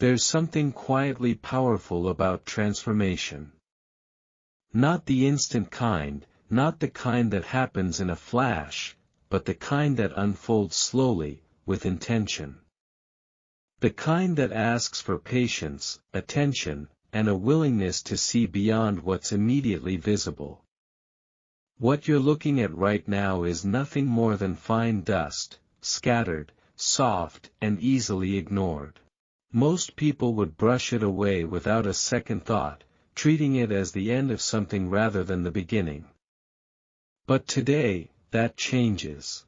There's something quietly powerful about transformation. Not the instant kind, not the kind that happens in a flash, but the kind that unfolds slowly, with intention. The kind that asks for patience, attention, and a willingness to see beyond what's immediately visible. What you're looking at right now is nothing more than fine dust, scattered, soft, and easily ignored. Most people would brush it away without a second thought, treating it as the end of something rather than the beginning. But today, that changes.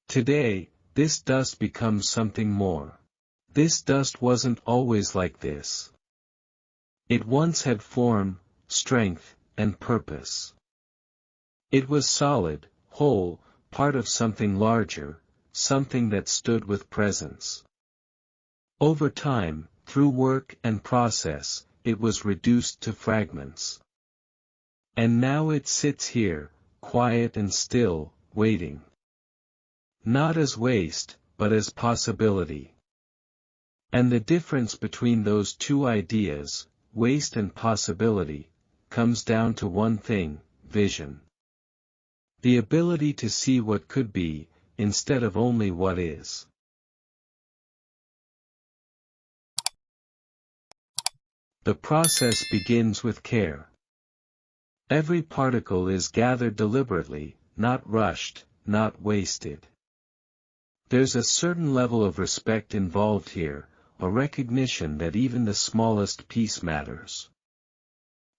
Today, this dust becomes something more. This dust wasn't always like this. It once had form, strength, and purpose. It was solid, whole, part of something larger, something that stood with presence. Over time, through work and process, it was reduced to fragments. And now it sits here, quiet and still, waiting. Not as waste, but as possibility. And the difference between those two ideas, waste and possibility, comes down to one thing: vision. The ability to see what could be, instead of only what is. The process begins with care. Every particle is gathered deliberately, not rushed, not wasted. There's a certain level of respect involved here, a recognition that even the smallest piece matters.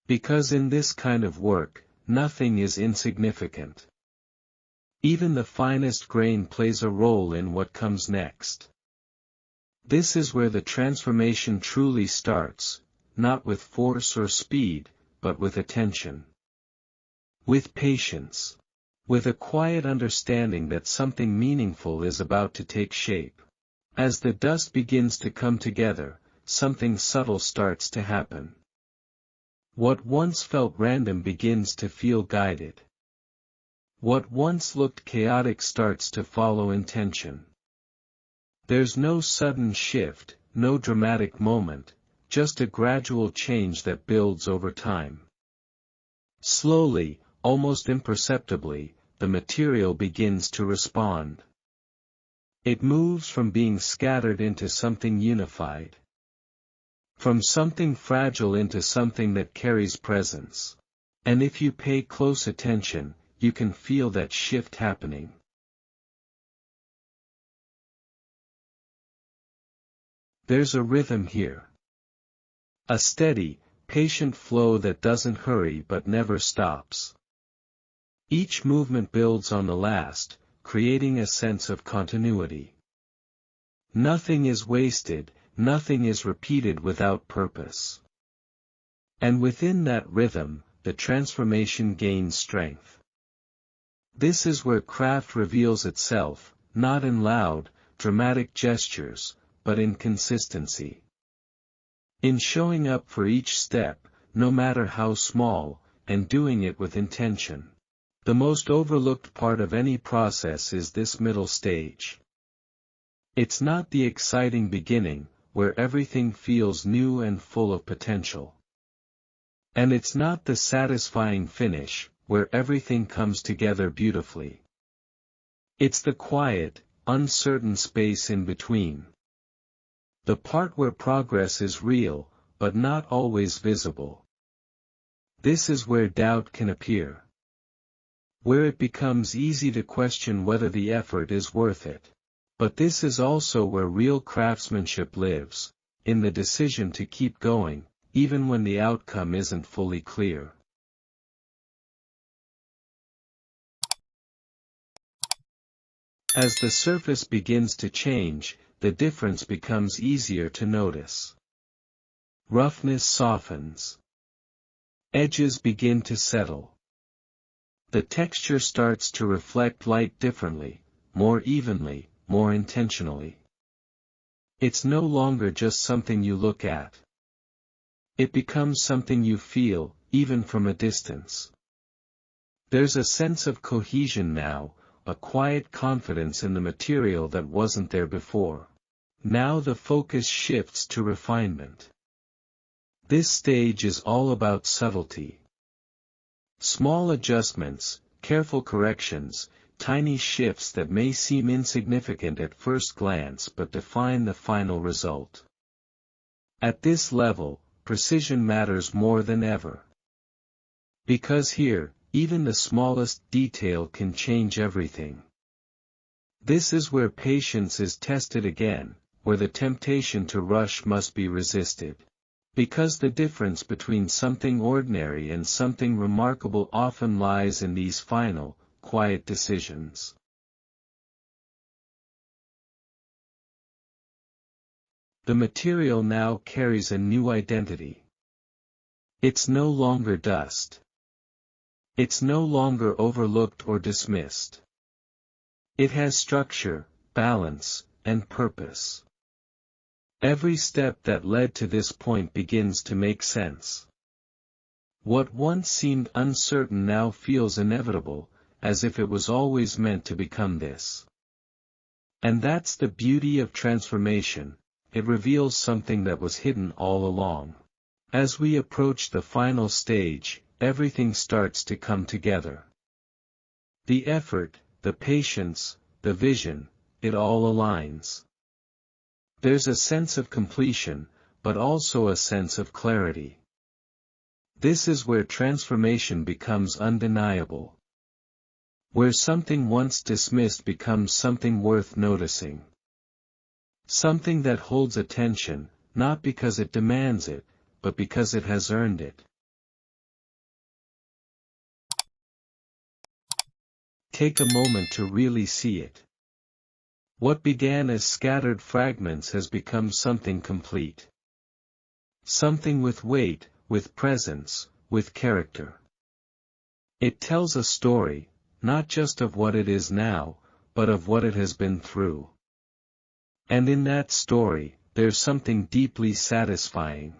Because in this kind of work, nothing is insignificant. Even the finest grain plays a role in what comes next. This is where the transformation truly starts, not with force or speed, but with attention. With patience. With a quiet understanding that something meaningful is about to take shape. As the dust begins to come together, something subtle starts to happen. What once felt random begins to feel guided. What once looked chaotic starts to follow intention. There's no sudden shift, no dramatic moment, just a gradual change that builds over time. Slowly, almost imperceptibly, the material begins to respond. It moves from being scattered into something unified. From something fragile into something that carries presence. And if you pay close attention, you can feel that shift happening. There's a rhythm here. A steady, patient flow that doesn't hurry but never stops. Each movement builds on the last, creating a sense of continuity. Nothing is wasted, nothing is repeated without purpose. And within that rhythm, the transformation gains strength. This is where craft reveals itself, not in loud, dramatic gestures, but in consistency. In showing up for each step, no matter how small, and doing it with intention. The most overlooked part of any process is this middle stage. It's not the exciting beginning, where everything feels new and full of potential. And it's not the satisfying finish, where everything comes together beautifully. It's the quiet, uncertain space in between. The part where progress is real, but not always visible. This is where doubt can appear. Where it becomes easy to question whether the effort is worth it. But this is also where real craftsmanship lives, in the decision to keep going, even when the outcome isn't fully clear. As the surface begins to change, the difference becomes easier to notice. Roughness softens. Edges begin to settle. The texture starts to reflect light differently, more evenly, more intentionally. It's no longer just something you look at. It becomes something you feel, even from a distance. There's a sense of cohesion now, a quiet confidence in the material that wasn't there before. Now the focus shifts to refinement. This stage is all about subtlety. Small adjustments, careful corrections, tiny shifts that may seem insignificant at first glance but define the final result. At this level, precision matters more than ever. Because here, even the smallest detail can change everything. This is where patience is tested again, where the temptation to rush must be resisted. Because the difference between something ordinary and something remarkable often lies in these final, quiet decisions. The material now carries a new identity. It's no longer dust. It's no longer overlooked or dismissed. It has structure, balance, and purpose. Every step that led to this point begins to make sense. What once seemed uncertain now feels inevitable, as if it was always meant to become this. And that's the beauty of transformation, it reveals something that was hidden all along. As we approach the final stage, everything starts to come together. The effort, the patience, the vision, it all aligns. There's a sense of completion, but also a sense of clarity. This is where transformation becomes undeniable. Where something once dismissed becomes something worth noticing. Something that holds attention, not because it demands it, but because it has earned it. Take a moment to really see it. What began as scattered fragments has become something complete. Something with weight, with presence, with character. It tells a story, not just of what it is now, but of what it has been through. And in that story, there's something deeply satisfying.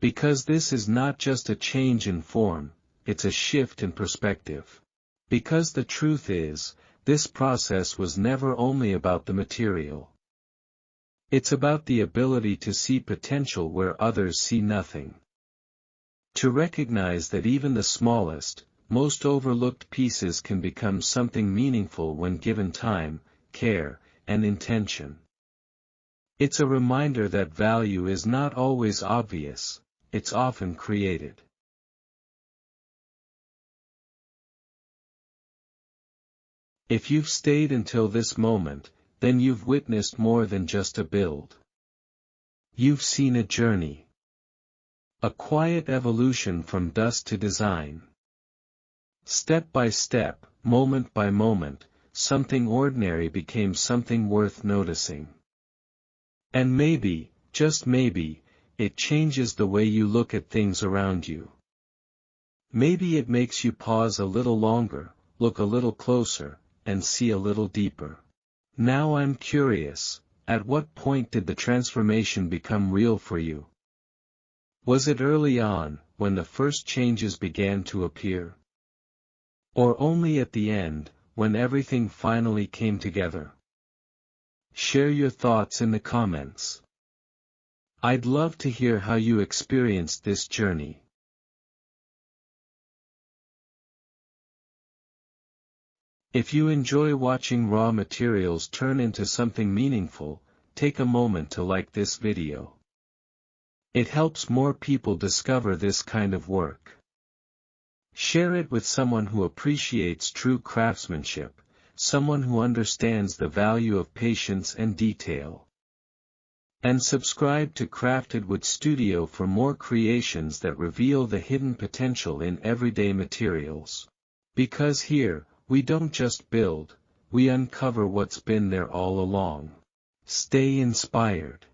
Because this is not just a change in form, it's a shift in perspective. Because the truth is, this process was never only about the material. It's about the ability to see potential where others see nothing. To recognize that even the smallest, most overlooked pieces can become something meaningful when given time, care, and intention. It's a reminder that value is not always obvious, it's often created. If you've stayed until this moment, then you've witnessed more than just a build. You've seen a journey. A quiet evolution from dust to design. Step by step, moment by moment, something ordinary became something worth noticing. And maybe, just maybe, it changes the way you look at things around you. Maybe it makes you pause a little longer, look a little closer, and see a little deeper. Now I'm curious, at what point did the transformation become real for you? Was it early on, when the first changes began to appear? Or only at the end, when everything finally came together? Share your thoughts in the comments. I'd love to hear how you experienced this journey. If you enjoy watching raw materials turn into something meaningful, take a moment to like this video. It helps more people discover this kind of work. Share it with someone who appreciates true craftsmanship, someone who understands the value of patience and detail. And subscribe to Crafted Wood Studio for more creations that reveal the hidden potential in everyday materials. Because here, we don't just build, we uncover what's been there all along. Stay inspired.